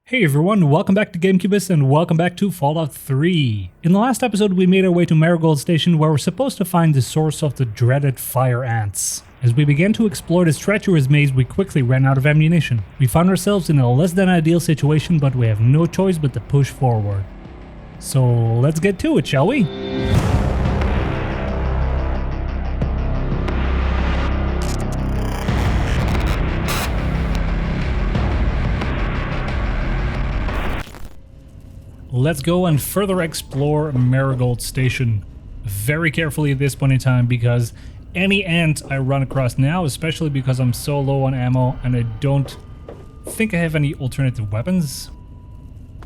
Hey everyone, welcome back to Gamecubus and welcome back to Fallout 3. In the last episode we made our way to Marigold Station where we're supposed to find the source of the dreaded fire ants. As we began to explore this treacherous maze we quickly ran out of ammunition. We found ourselves in a less than ideal situation, but we have no choice but to push forward. So let's get to it, shall we? Let's go and further explore Marigold Station. Very carefully at this point in time, because any ant I run across now, especially because I'm so low on ammo and I don't think I have any alternative weapons,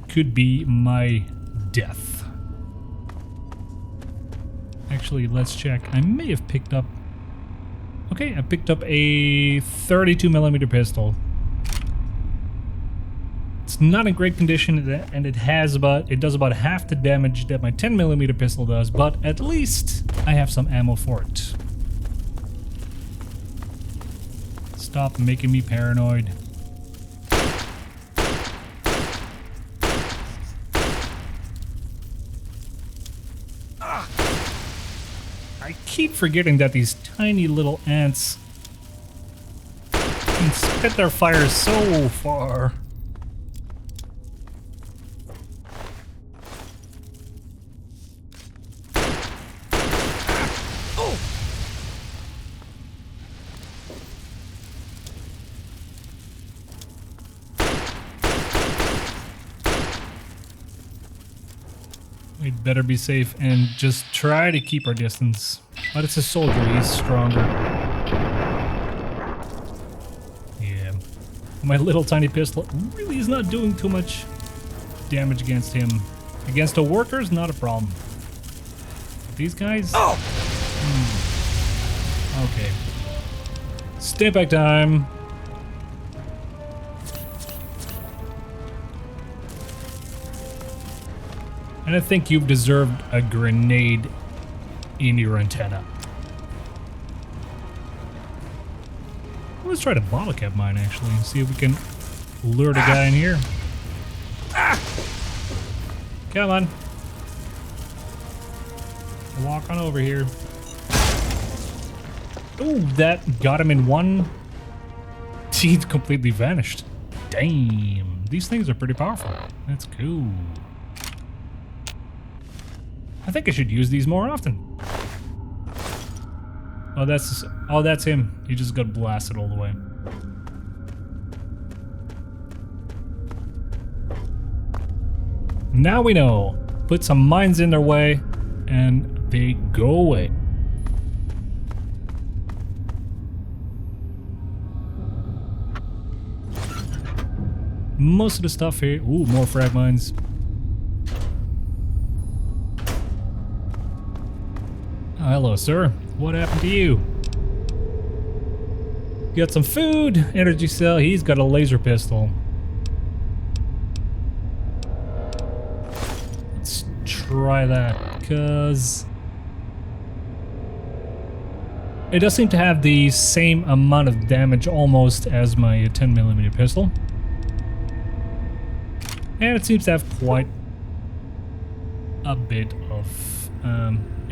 could be my death. Actually, let's check. I may have picked up... Okay, I picked up a 32mm pistol. It's not in great condition, and it does about half the damage that my 10mm pistol does, but at least I have some ammo for it. Stop making me paranoid. I keep forgetting that these tiny little ants can spit their fire so far. We'd better be safe and just try to keep our distance. But it's a soldier, he's stronger. Yeah. My little tiny pistol really is not doing too much damage against him. Against the workers, not a problem. But these guys? Oh! Okay. Step back time. And I think you've deserved a grenade in your antenna. Let's try the bottle cap mine actually and see if we can lure the guy in here. Come on. Walk on over here. Oh, that got him in one. He completely vanished. Damn, these things are pretty powerful. That's cool. I think I should use these more often. Oh, that's him. He just got blasted all the way. Now we know. Put some mines in their way, and they go away. Most of the stuff here. Ooh, more frag mines. Oh, hello, sir. What happened to you? Got some food, energy cell. He's got a laser pistol. Let's try that, because it does seem to have the same amount of damage almost as my 10mm pistol. And it seems to have quite a bit of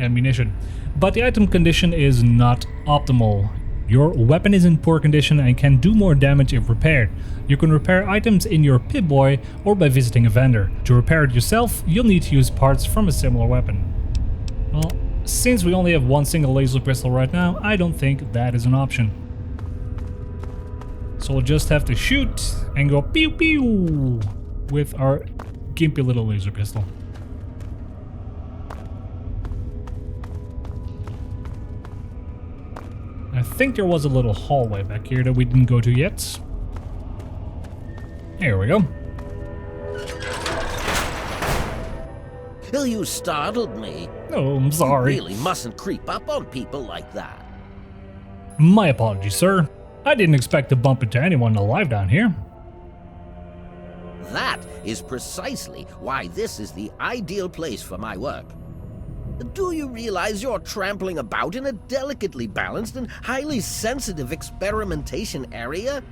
ammunition. But the item condition is not optimal. Your weapon is in poor condition and can do more damage if repaired. You can repair items in your Pip-Boy or by visiting a vendor. To repair it yourself, you'll need to use parts from a similar weapon. Well, since we only have one single laser pistol right now, I don't think that is an option. So we'll just have to shoot and go pew pew with our gimpy little laser pistol. I think there was a little hallway back here that we didn't go to yet. Here we go. Well, you startled me. Oh, I'm sorry. You really mustn't creep up on people like that. My apologies, sir. I didn't expect to bump into anyone alive down here. That is precisely why this is the ideal place for my work. Do you realize you're trampling about in a delicately balanced and highly sensitive experimentation area?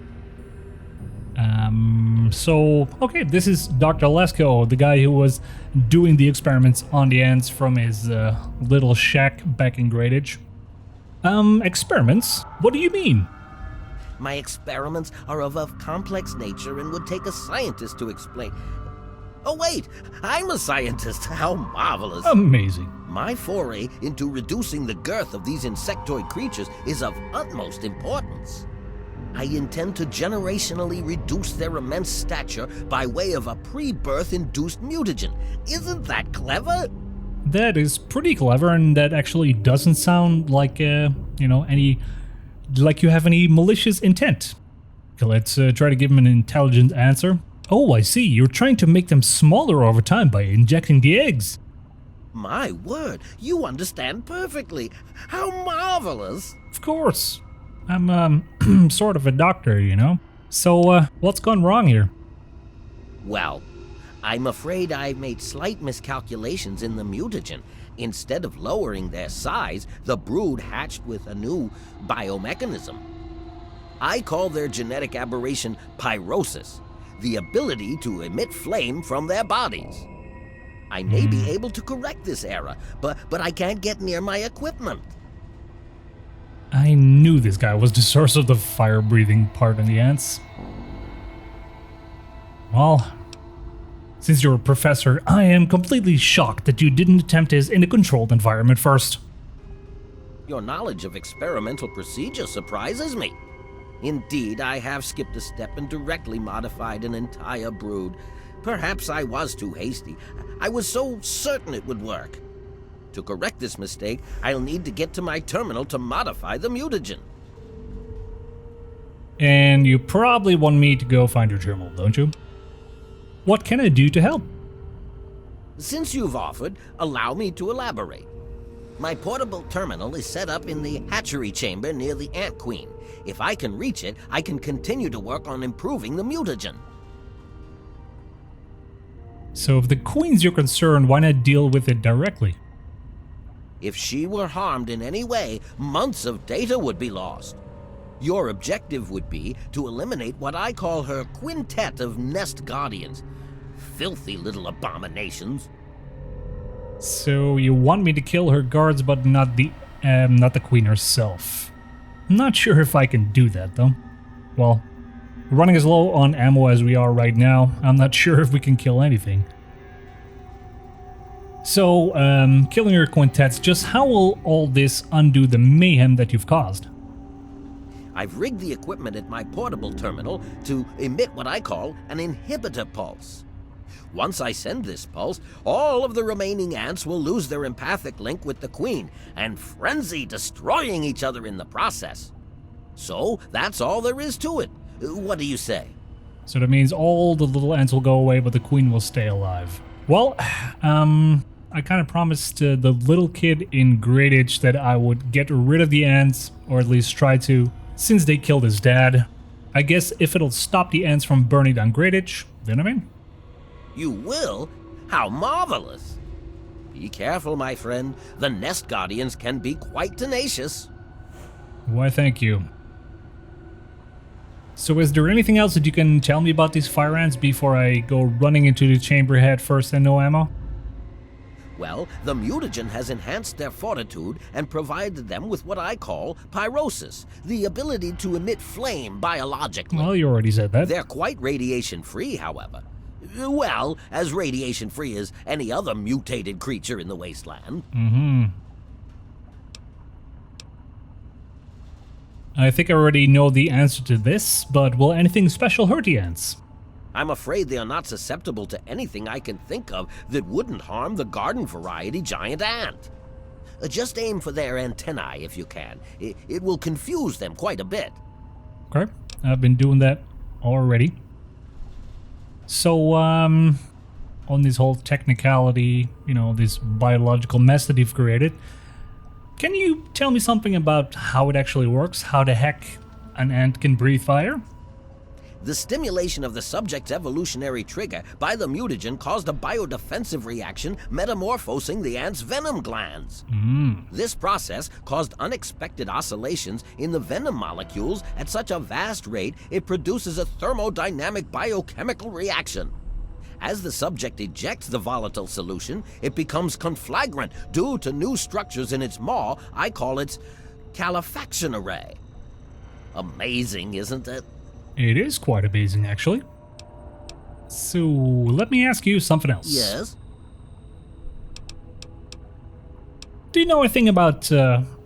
Okay, this is Dr. Lesko, the guy who was doing the experiments on the ants from his little shack back in Greyditch. Experiments? What do you mean? My experiments are of a complex nature and would take a scientist to explain. Oh wait, I'm a scientist. How marvelous. Amazing. My foray into reducing the girth of these insectoid creatures is of utmost importance. I intend to generationally reduce their immense stature by way of a pre-birth induced mutagen. Isn't that clever? That is pretty clever, and that actually doesn't sound like, like you have any malicious intent. Okay, let's try to give him an intelligent answer. Oh, I see. You're trying to make them smaller over time by injecting the eggs. My word, you understand perfectly. How marvelous. Of course. I'm sort of a doctor, you know? So, what's gone wrong here? Well, I'm afraid I made slight miscalculations in the mutagen. Instead of lowering their size, the brood hatched with a new biomechanism. I call their genetic aberration pyrosis, the ability to emit flame from their bodies. I may be able to correct this error, but I can't get near my equipment. I knew this guy was the source of the fire-breathing part in the ants. Well, since you're a professor, I am completely shocked that you didn't attempt this in a controlled environment first. Your knowledge of experimental procedure surprises me. Indeed, I have skipped a step and directly modified an entire brood. Perhaps I was too hasty. I was so certain it would work. To correct this mistake, I'll need to get to my terminal to modify the mutagen. And you probably want me to go find your terminal, don't you? What can I do to help? Since you've offered, allow me to elaborate. My portable terminal is set up in the hatchery chamber near the Ant Queen. If I can reach it, I can continue to work on improving the mutagen. So if the Queen's your concern, why not deal with it directly? If she were harmed in any way, months of data would be lost. Your objective would be to eliminate what I call her quintet of nest guardians. Filthy little abominations. So you want me to kill her guards, but not the Queen herself. I'm not sure if I can do that, though. Well, running as low on ammo as we are right now, I'm not sure if we can kill anything. So, killing your quintets, just how will all this undo the mayhem that you've caused? I've rigged the equipment at my portable terminal to emit what I call an inhibitor pulse. Once I send this pulse, all of the remaining ants will lose their empathic link with the Queen and frenzy, destroying each other in the process. So, that's all there is to it. What do you say? So that means all the little ants will go away, but the Queen will stay alive. Well, I kind of promised the little kid in Greyditch that I would get rid of the ants, or at least try to, since they killed his dad. I guess if it'll stop the ants from burning down Greyditch, then I'm in. You will? How marvelous! Be careful, my friend. The nest guardians can be quite tenacious. Why, thank you. So is there anything else that you can tell me about these fire ants before I go running into the chamber head first and no ammo? Well, the mutagen has enhanced their fortitude and provided them with what I call pyrosis, the ability to emit flame biologically. Well, you already said that. They're quite radiation-free, however. Well, as radiation-free as any other mutated creature in the wasteland. I think I already know the answer to this, but will anything special hurt the ants? I'm afraid they are not susceptible to anything I can think of that wouldn't harm the garden variety giant ant. Just aim for their antennae if you can. It will confuse them quite a bit. Okay, I've been doing that already. So, on this whole technicality, this biological mess that you've created, can you tell me something about how it actually works? How the heck an ant can breathe fire? The stimulation of the subject's evolutionary trigger by the mutagen caused a biodefensive reaction metamorphosing the ant's venom glands. This process caused unexpected oscillations in the venom molecules at such a vast rate it produces a thermodynamic biochemical reaction. As the subject ejects the volatile solution, it becomes conflagrant due to new structures in its maw. I call it calefaction array. Amazing, isn't it? It is quite amazing, actually. So, let me ask you something else. Yes? Do you know anything about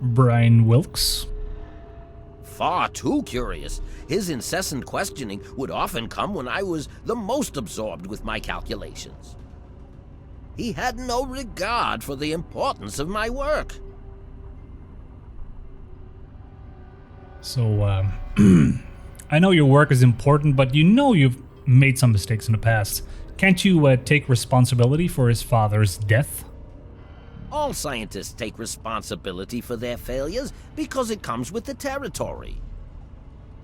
Brian Wilkes? Far too curious. His incessant questioning would often come when I was the most absorbed with my calculations. He had no regard for the importance of my work. So, I know your work is important, but you know you've made some mistakes in the past. Can't you take responsibility for his father's death? All scientists take responsibility for their failures because it comes with the territory.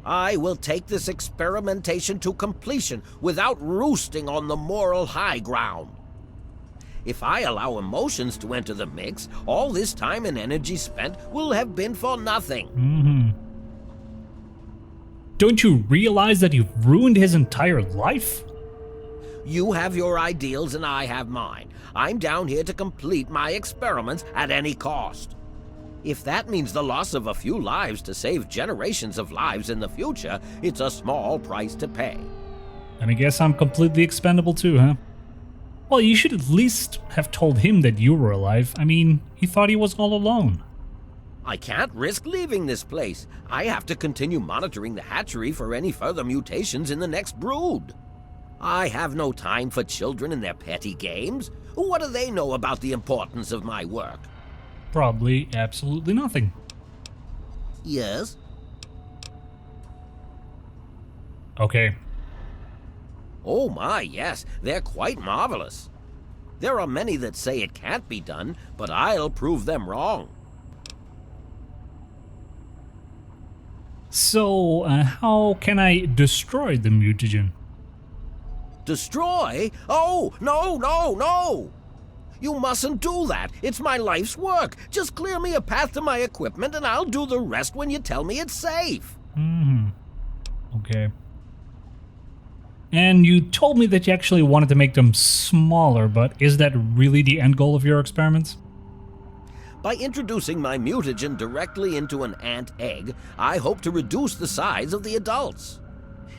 I will take this experimentation to completion without roosting on the moral high ground. If I allow emotions to enter the mix, all this time and energy spent will have been for nothing. Don't you realize that you've ruined his entire life? You have your ideals and I have mine. I'm down here to complete my experiments at any cost. If that means the loss of a few lives to save generations of lives in the future, it's a small price to pay. And I guess I'm completely expendable too, huh? Well, you should at least have told him that you were alive. I mean, he thought he was all alone. I can't risk leaving this place. I have to continue monitoring the hatchery for any further mutations in the next brood. I have no time for children and their petty games. What do they know about the importance of my work? Probably absolutely nothing. Yes? Okay. Oh my, yes, they're quite marvelous. There are many that say it can't be done, but I'll prove them wrong. So, how can I destroy the mutagen? Destroy? Oh, no! You mustn't do that. It's my life's work. Just clear me a path to my equipment and I'll do the rest when you tell me it's safe. Okay. And you told me that you actually wanted to make them smaller, but is that really the end goal of your experiments? By introducing my mutagen directly into an ant egg, I hope to reduce the size of the adults.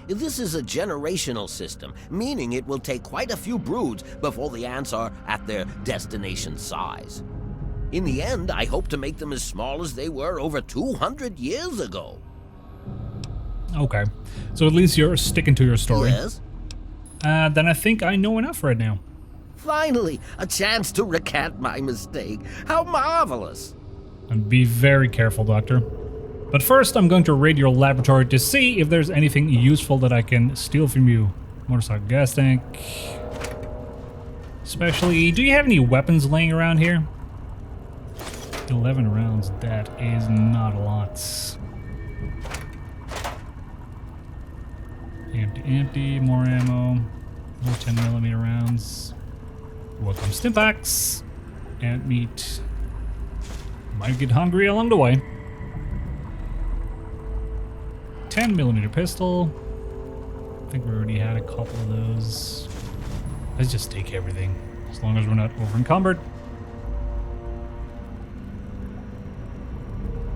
This is a generational system, meaning it will take quite a few broods before the ants are at their destination size. In the end, I hope to make them as small as they were over 200 years ago. Okay, so at least you're sticking to your story. Yes? Then I think I know enough right now. Finally, a chance to recant my mistake. How marvelous! And be very careful, Doctor. But first, I'm going to raid your laboratory to see if there's anything useful that I can steal from you. Motorcycle gas tank. Especially, do you have any weapons laying around here? 11 rounds, that is not a lot. Empty, more ammo. More 10mm rounds. Welcome Stimpaks. Ant meat. Might get hungry along the way. 10mm pistol. I think we already had a couple of those. Let's just take everything, as long as we're not over encumbered.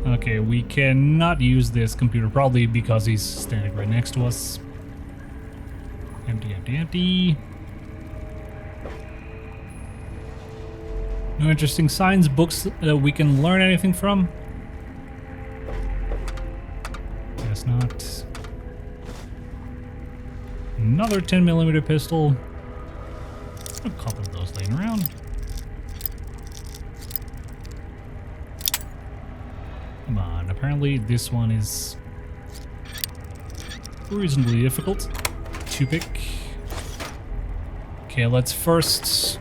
Okay, we cannot use this computer, probably because he's standing right next to us. Empty. No interesting science books that we can learn anything from? Guess not. Another 10mm pistol. A couple of those laying around. Come on, apparently this one is reasonably difficult to pick. Okay, let's first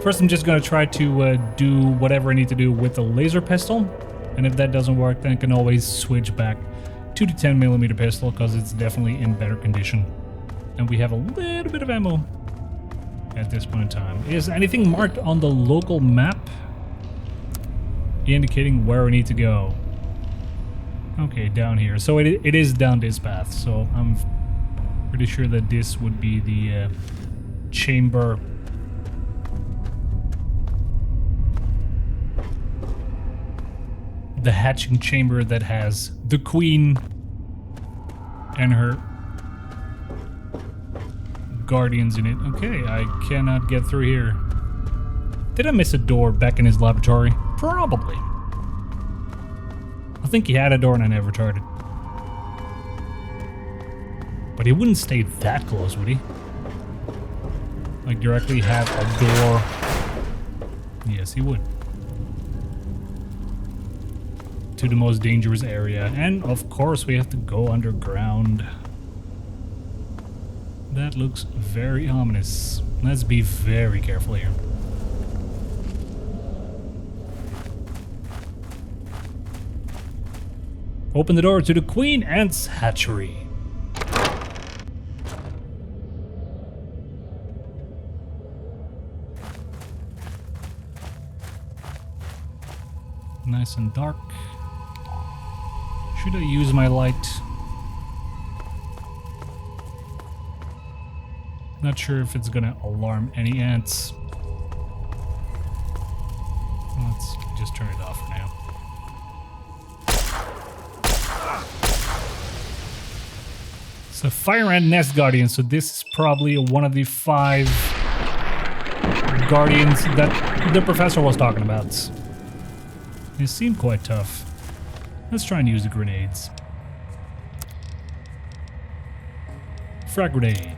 I'm just gonna try to do whatever I need to do with the laser pistol, and if that doesn't work, then I can always switch back to the 10mm pistol because it's definitely in better condition. And we have a little bit of ammo at this point in time. Is anything marked on the local map indicating where we need to go? Okay, down here. So it is down this path. So I'm pretty sure that this would be the chamber. The hatching chamber that has the queen and her guardians in it. Okay, I cannot get through here. Did I miss a door back in his laboratory? Probably. I think he had a door and I never tried it. But he wouldn't stay that close, would he? Like directly have a door. Yes, he would. To the most dangerous area. And of course we have to go underground. That looks very ominous. Let's be very careful here. Open the door to the Queen Ant's hatchery. Nice and dark. Should I use my light? Not sure if it's gonna alarm any ants. Let's just turn it off for now. So Fire Ant Nest Guardian, so this is probably one of the 5 guardians that the professor was talking about. They seem quite tough. Let's try and use the grenades. Frag grenade.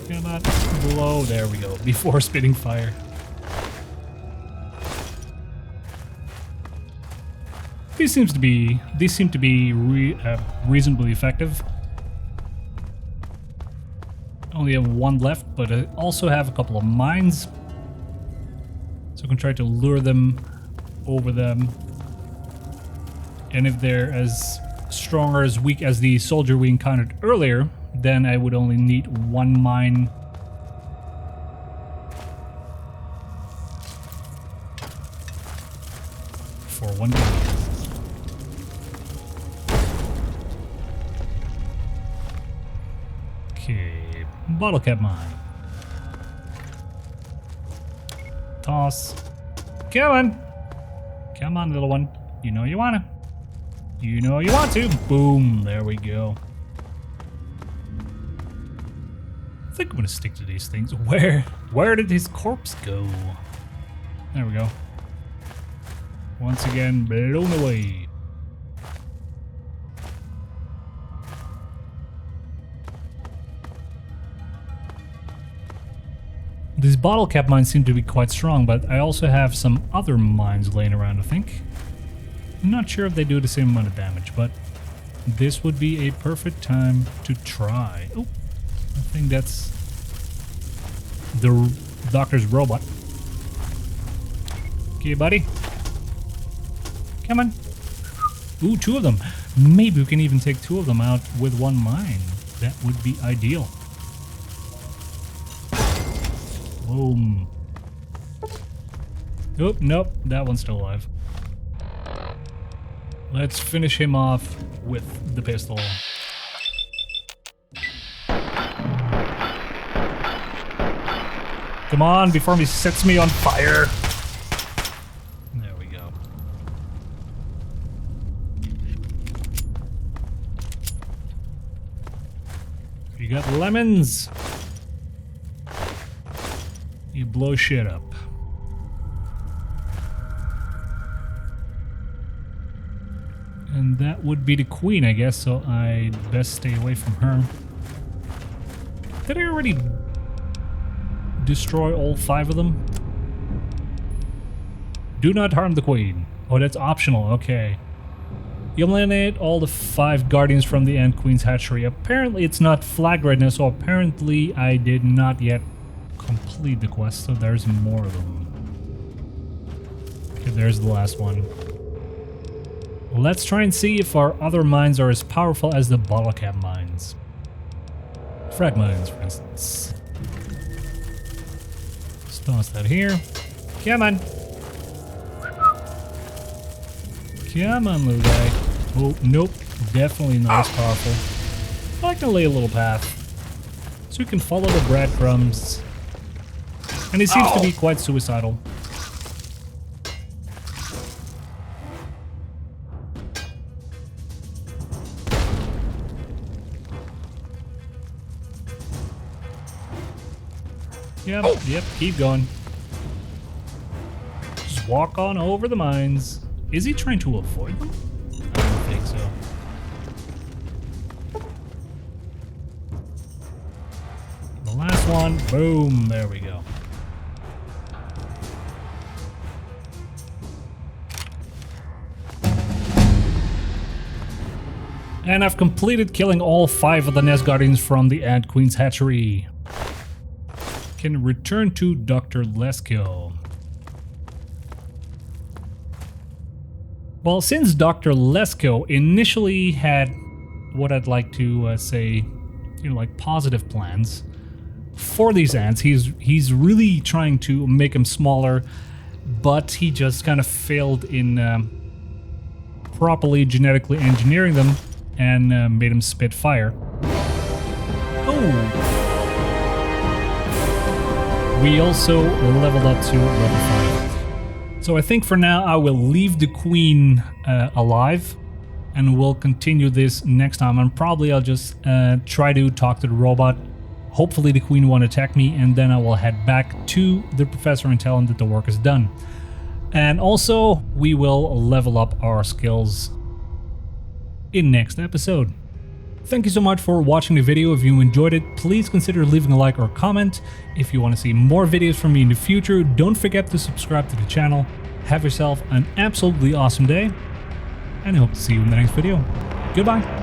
Cannot blow. There we go. Before spitting fire. These seem to be reasonably effective. Only have 1 left, but I also have a couple of mines, so I can try to lure them over them. And if they're as strong or as weak as the soldier we encountered earlier, then I would only need 1 mine. For 1 kill. Okay, bottle cap mine. Toss. Come on! Come on, little one. You know you wanna. You know you want to. Boom, there we go. I think I'm gonna stick to these things. Where did his corpse go? There we go. Once again, blown away. These bottle cap mines seem to be quite strong, but I also have some other mines laying around, I think. I'm not sure if they do the same amount of damage, but this would be a perfect time to try. Oh, I think that's the doctor's robot. Okay, buddy. Come on. Ooh, 2 of them. Maybe we can even take 2 of them out with 1 mine. That would be ideal. Boom. Oh, nope. That one's still alive. Let's finish him off with the pistol. Come on, before he sets me on fire. There we go. You got lemons. You blow shit up. And that would be the queen, I guess, so I'd best stay away from her. Did I already destroy all 5 of them? Do not harm the queen. Oh, that's optional, okay. You eliminate all the 5 guardians from the Ant Queen's hatchery. Apparently it's not flagged right now, so apparently I did not yet complete the quest, so there's more of them. Okay, there's the last one. Let's try and see if our other mines are as powerful as the bottle cap mines. Frag mines, for instance. Let's toss that here. Come on. Come on, little guy. Oh, nope. Definitely not as powerful. I can lay a little path. So we can follow the breadcrumbs. And he seems to be quite suicidal. Yep, keep going. Just walk on over the mines. Is he trying to avoid them? I don't think so. The last one, boom, there we go. And I've completed killing all 5 of the nest guardians from the Ant Queen's hatchery. Can return to Doctor Lesko. Well, since Dr. Lesko initially had what I'd like to say, like positive plans for these ants, he's really trying to make them smaller, but he just kind of failed in properly genetically engineering them and made them spit fire. Oh! We also leveled up to level 5. So I think for now I will leave the queen alive, and we'll continue this next time. And probably I'll just try to talk to the robot. Hopefully the queen won't attack me, and then I will head back to the professor and tell him that the work is done. And also we will level up our skills in next episode. Thank you so much for watching the video. If you enjoyed it, please consider leaving a like or comment. If you want to see more videos from me in the future, don't forget to subscribe to the channel. Have yourself an absolutely awesome day, and I hope to see you in the next video. Goodbye.